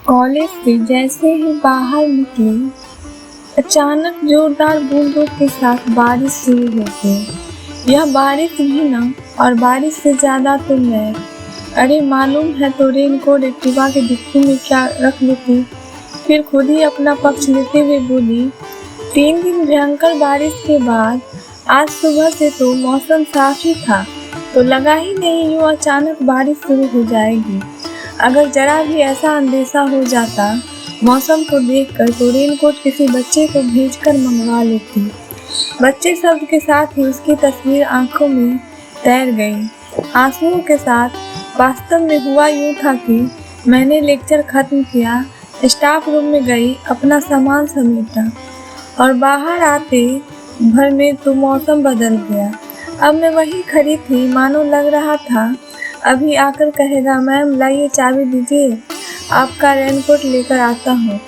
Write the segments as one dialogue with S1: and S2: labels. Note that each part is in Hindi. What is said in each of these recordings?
S1: कॉलेज से जैसे ही बाहर निकली, अचानक जोरदार बूंदों के साथ बारिश शुरू हो गई। यह बारिश भी ना, और बारिश से ज्यादा तो मैं। अरे मालूम है तो रेनकोट एक्टिवा के डिक्की में क्या रख लेती। फिर खुद ही अपना पक्ष लेते हुए बोली, 3 दिन भयंकर बारिश के बाद आज सुबह से तो मौसम साफ ही था, तो लगा ही नहीं यूँ अचानक बारिश शुरू हो जाएगी। अगर जरा भी ऐसा अंदेशा हो जाता मौसम को देखकर तो रेनकोट किसी बच्चे को भेजकर मंगवा लेती। बच्चे शब्द के साथ ही उसकी तस्वीर आंखों में तैर गई आंसुओं के साथ। वास्तव में हुआ यूँ था कि मैंने लेक्चर खत्म किया, स्टाफ रूम में गई, अपना सामान समेटा और बाहर आते भर में तो मौसम बदल गया। अब मैं वही खड़ी थी, मानो लग रहा था अभी आकर कहेगा, मैम लाइए चाबी दीजिए, आपका रेनकोट लेकर आता हूँ।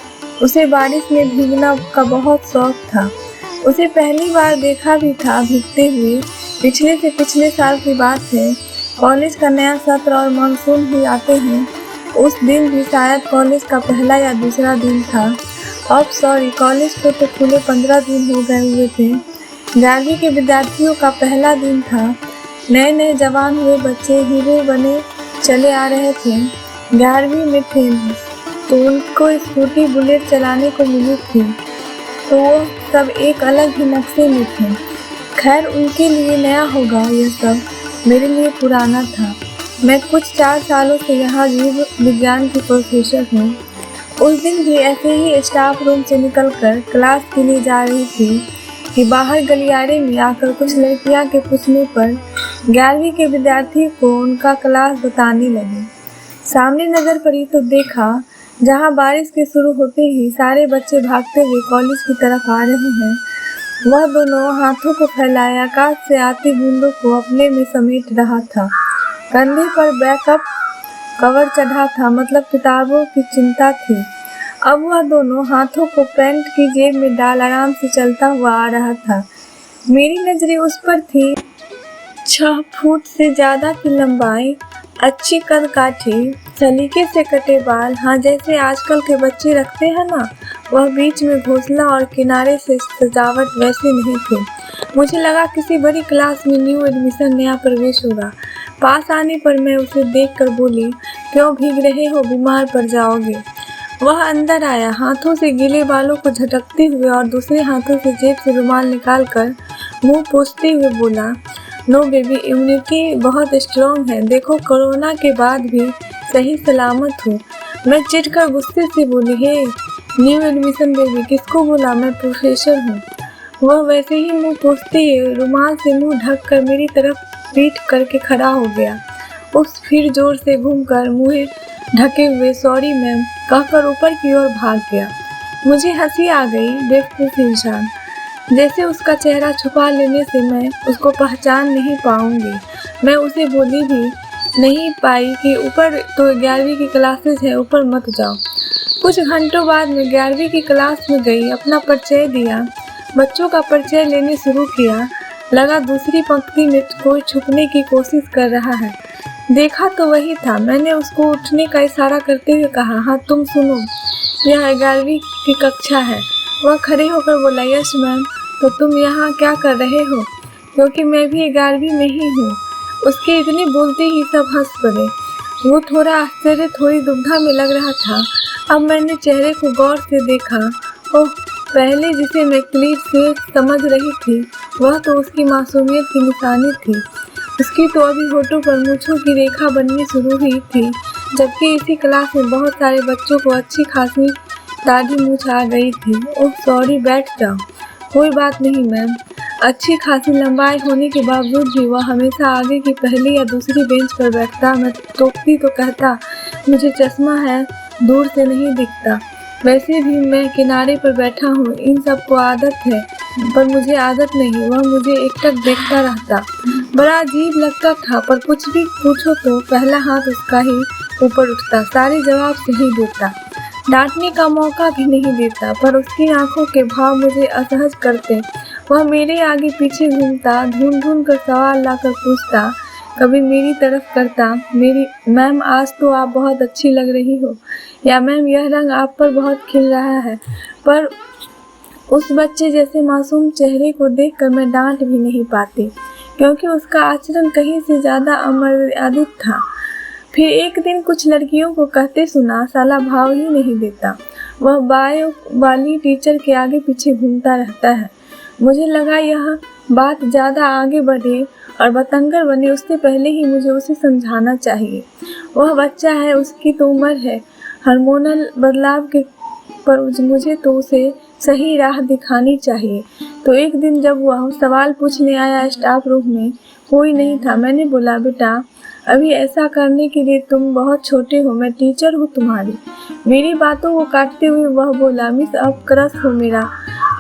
S1: उसे बारिश में भीगना का बहुत शौक था। उसे पहली बार देखा भी था भीगते हुए। पिछले से पिछले साल की बात है, कॉलेज का नया सत्र और मानसून भी आते हैं। उस दिन भी शायद कॉलेज का पहला या दूसरा दिन था। अब सॉरी, कॉलेज को तो खुले 15 दिन हो गए हुए थे। 11वीं के विद्यार्थियों का पहला दिन था। नए नए जवान हुए बच्चे हीरो बने चले आ रहे थे। 11वीं में थे तो उनको स्कूटी बुलेट चलाने को मिली थी, तो वो सब एक अलग ही नक्शे में थे। खैर उनके लिए नया होगा यह सब, मेरे लिए पुराना था। मैं कुछ 4 सालों से यहाँ जीव विज्ञान की प्रोफेसर हूँ। उस दिन भी ऐसे ही स्टाफ रूम से निकलकर क्लास के लिए जा रही थी कि बाहर गलियारे में आकर कुछ लड़कियां के पूछने पर 11वीं के विद्यार्थी को उनका क्लास बताने लगे। सामने नजर पड़ी तो देखा जहां बारिश के शुरू होते ही सारे बच्चे भागते हुए कॉलेज की तरफ आ रहे हैं। वह दोनों हाथों को फैलाए आकाश से आती बूंदों को अपने में समेट रहा था। कंधे पर बैकअप कवर चढ़ा था, मतलब किताबों की चिंता थी। अब वह दोनों हाथों को पैंट की जेब में डाल आराम से चलता हुआ आ रहा था। मेरी नजरें उस पर थी। 6 फुट से ज्यादा की लंबाई, अच्छी कदकाठी, सलीके से कटे बाल, हाँ जैसे आजकल के बच्चे रखते हैं ना, वह बीच में घोंसला और किनारे से सजावट वैसे नहीं थे। मुझे लगा किसी बड़ी क्लास में न्यू एडमिशन नया प्रवेश होगा। पास आने पर मैं उसे देखकर बोली, क्यों भीग रहे हो, बीमार पड़ जाओगे। वह अंदर आया, हाथों से गीले बालों को झटकते हुए और दूसरे हाथों से जेब से रुमाल निकालकर मुंह पोंछते हुए बोला, नो बेबी, इम्यूनिटी बहुत स्ट्रॉन्ग है, देखो कोरोना के बाद भी सही सलामत हूँ। मैं चिढ़कर गुस्से से बोली, हे न्यू एडमिशन बेबी, किसको बोला, मैं प्रोफेसर हूँ। वह वैसे ही मुंह पोंछते हुए रुमाल से मुंह ढककर मेरी तरफ पीठ करके खड़ा हो गया। उस फिर जोर से घूमकर मुँह ढके हुए सॉरी मैम कहकर ऊपर की ओर भाग गया। मुझे हंसी आ गई। बेवकूफ इंसान, जैसे उसका चेहरा छुपा लेने से मैं उसको पहचान नहीं पाऊंगी। मैं उसे बोली भी नहीं पाई कि ऊपर तो 11वीं की क्लासेस है, ऊपर मत जाओ। कुछ घंटों बाद मैं 11वीं की क्लास में गई, अपना परिचय दिया, बच्चों का परिचय लेने शुरू किया। लगा दूसरी पंक्ति में कोई छुपने की कोशिश कर रहा है। देखा तो वही था। मैंने उसको उठने का इशारा करते हुए कहा, हाँ तुम सुनो, यह 11वीं की कक्षा है। वह खड़े होकर बोला, यस मैम। तो तुम यहाँ क्या कर रहे हो, क्योंकि मैं भी 11वीं में ही हूँ। उसके इतने बोलते ही सब हंस पड़े। वो थोड़ा आश्चर्य, थोड़ी दुविधा में लग रहा था। अब मैंने चेहरे को गौर से देखा। ओह, पहले जिसे मैं क्लीट से समझ रही थी वह तो उसकी मासूमियत की निशानी थी। उसकी तो अभी होठों पर मूंछों की रेखा बननी शुरू हुई थी, जबकि इसी क्लास में बहुत सारे बच्चों को अच्छी खासी दाढ़ी मूंछ आ गई थी। ओह सॉरी, बैठ जाओ। कोई बात नहीं मैम। अच्छी खासी लंबाई होने के बावजूद भी वह हमेशा आगे की पहली या दूसरी बेंच पर बैठता। मैं टोकती तो कहता, मुझे चश्मा है, दूर से नहीं दिखता। वैसे भी मैं किनारे पर बैठा हूँ, इन सबको आदत है, पर मुझे आदत नहीं। वह मुझे एकटक देखता रहता। बड़ा अजीब लगता था, पर कुछ भी पूछो तो पहला हाथ उसका ही ऊपर उठता, सारे जवाब सही देता, डांटने का मौका भी नहीं देता। पर उसकी आंखों के भाव मुझे असहज करते। वह मेरे आगे पीछे घूमता, ढूंढ ढूंढ कर सवाल लाकर पूछता, कभी मेरी तरफ करता, मेरी मैम आज तो आप बहुत अच्छी लग रही हो, या मैम यह रंग आप पर बहुत खिल रहा है। पर उस बच्चे जैसे मासूम चेहरे को देखकर मैं डांट भी नहीं पाती, क्योंकि उसका आचरण कहीं से ज़्यादा अमर्यादित था। फिर एक दिन कुछ लड़कियों को कहते सुना, साला भाव ही नहीं देता, वह बायो वाली टीचर के आगे पीछे घूमता रहता है। मुझे लगा यह बात ज़्यादा आगे बढ़े और बतंगर बने उससे पहले ही मुझे उसे समझाना चाहिए। वह बच्चा है, उसकी तो उम्र है हार्मोनल बदलाव के, पर मुझे तो उसे सही राह दिखानी चाहिए। तो एक दिन जब वह सवाल पूछने आया स्टाफ रूम में कोई नहीं था। मैंने बोला, बेटा अभी ऐसा करने के लिए तुम बहुत छोटे हो, मैं टीचर हूँ तुम्हारी। मेरी बातों को काटते हुए वह बोला, मिस अब क्रश हो मेरा,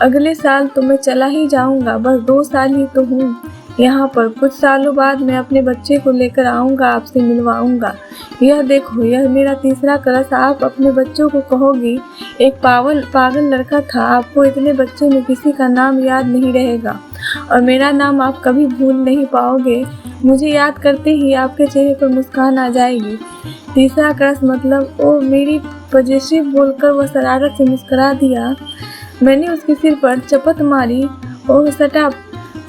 S1: अगले साल तो मैं चला ही जाऊँगा, बस 2 साल ही तो हूँ यहाँ पर, कुछ सालों बाद मैं अपने बच्चे को लेकर आऊँगा, आपसे मिलवाऊँगा। यह देखो, यह मेरा तीसरा क्रश। आप अपने बच्चों को कहोगी एक पागल लड़का था, आपको इतने बच्चों में किसी का नाम याद नहीं रहेगा और मेरा नाम आप कभी भूल नहीं पाओगे। मुझे याद करते ही आपके चेहरे पर मुस्कान आ जाएगी। तीसरा क्रश मतलब, ओ मेरी पॉजिटिव बोलकर वह शरारत से मुस्कुरा दिया। मैंने उसके सिर पर चपत मारी। ओह सटा,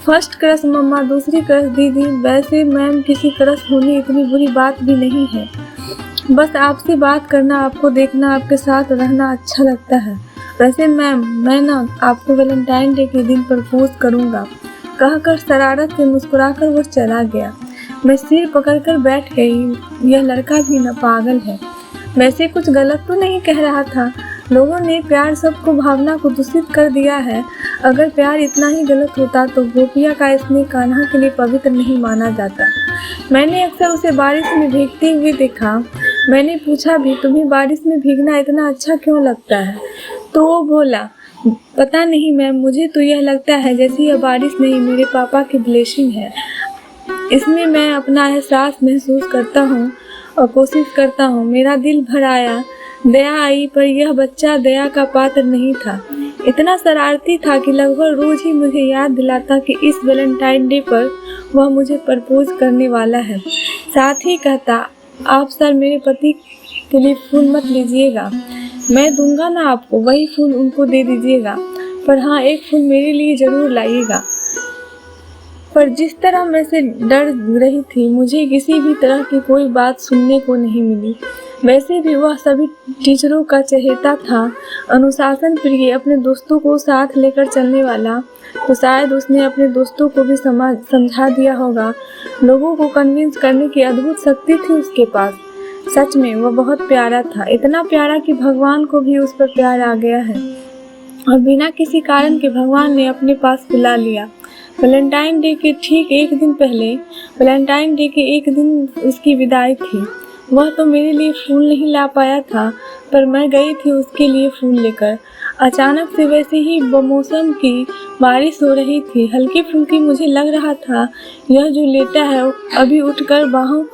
S1: फर्स्ट क्रश मम्मा, दूसरी क्रश दीदी। वैसे मैम किसी क्रश होनी इतनी बुरी बात भी नहीं है, बस आपसे बात करना, आपको देखना, आपके साथ रहना अच्छा लगता है। वैसे मैम मैं ना आपको वैलेंटाइन डे के दिन प्रपोज करूँगा, कहकर शरारत से मुस्कुराकर वो चला गया। मैं सिर पकड़कर बैठ गई। यह लड़का भी न पागल है, वैसे कुछ गलत तो नहीं कह रहा था। लोगों ने प्यार सबको भावना को दूषित कर दिया है। अगर प्यार इतना ही गलत होता तो गोपिया का स्नेह कान्हा के लिए पवित्र नहीं माना जाता। मैंने अक्सर उसे बारिश में भीगते हुए देखा। मैंने पूछा भी, तुम्हें बारिश में भीगना इतना अच्छा क्यों लगता है? तो वो बोला, पता नहीं मैम, मुझे तो यह लगता है जैसे यह बारिश नहीं, मेरे पापा की ब्लेसिंग है। इसमें मैं अपना एहसास महसूस करता हूँ और कोशिश करता हूँ। मेरा दिल भर आया, दया आई, पर यह बच्चा दया का पात्र नहीं था। इतना शरारती था कि लगभग रोज ही मुझे याद दिलाता कि इस वैलेंटाइन डे पर वह मुझे प्रपोज करने वाला है। साथ ही कहता, आप सर मेरे पति के लिए फूल मत लीजिएगा, मैं दूंगा ना आपको, वही फूल उनको दे दीजिएगा, पर हाँ एक फूल मेरे लिए ज़रूर लाइएगा। पर जिस तरह मैं से डर रही थी, मुझे किसी भी तरह की कोई बात सुनने को नहीं मिली। वैसे भी वह सभी टीचरों का चहेता था, अनुशासन प्रिय, अपने दोस्तों को साथ लेकर चलने वाला। तो शायद उसने अपने दोस्तों को भी समझा दिया होगा। लोगों को कन्विंस करने की अद्भुत शक्ति थी उसके पास। सच में वह बहुत प्यारा था, इतना प्यारा कि भगवान को भी उस पर प्यार आ गया है और बिना किसी कारण के भगवान ने अपने पास बुला लिया। वैलेंटाइन डे के ठीक एक दिन पहले, वैलेंटाइन डे के एक दिन उसकी विदाई थी। वह तो मेरे लिए फूल नहीं ला पाया था, पर मैं गई थी उसके लिए फूल लेकर। अचानक से वैसे ही बेमौसम की बारिश हो रही थी, हल्की फुल्की। मुझे लग रहा था यह जो लेटा है अभी उठकर बाहों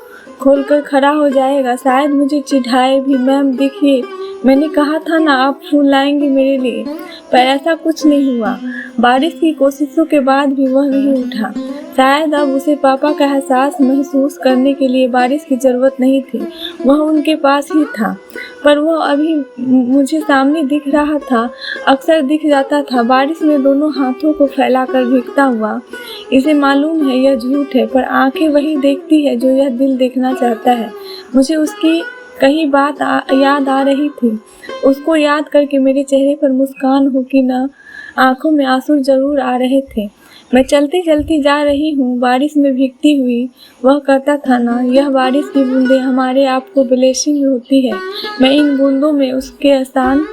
S1: खोलकर खड़ा हो जाएगा, शायद मुझे चिढ़ाए भी। मैम देखिए, मैंने कहा था ना आप फूल लाएंगे मेरे लिए, पर ऐसा कुछ नहीं हुआ। बारिश की कोशिशों के बाद भी वह नहीं उठा। शायद अब उसे पापा का एहसास महसूस करने के लिए बारिश की ज़रूरत नहीं थी, वह उनके पास ही था। पर वह अभी मुझे सामने दिख रहा था, अक्सर दिख जाता था, बारिश में दोनों हाथों को फैलाकर भीगता हुआ। इसे मालूम है यह झूठ है, पर आंखें वही देखती है जो यह दिल देखना चाहता है। मुझे उसकी कहीं बात याद आ रही थी। उसको याद करके मेरे चेहरे पर मुस्कान हो कि न, आंखों में आंसू जरूर आ रहे थे। मैं चलती चलती जा रही हूँ, बारिश में भीगती हुई। वह कहता था ना, यह बारिश की बूंदें हमारे आप को ब्लेसिंग होती है। मैं इन बूंदों में उसके एहसान,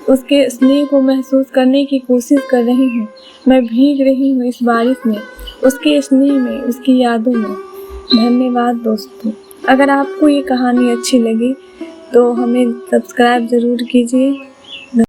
S1: उसके स्नेह को महसूस करने की कोशिश कर रही हूँ। मैं भीग रही हूँ इस बारिश में, उसके स्नेह में, उसकी यादों में। धन्यवाद दोस्तों। अगर आपको ये कहानी अच्छी लगी तो हमें सब्सक्राइब ज़रूर कीजिए।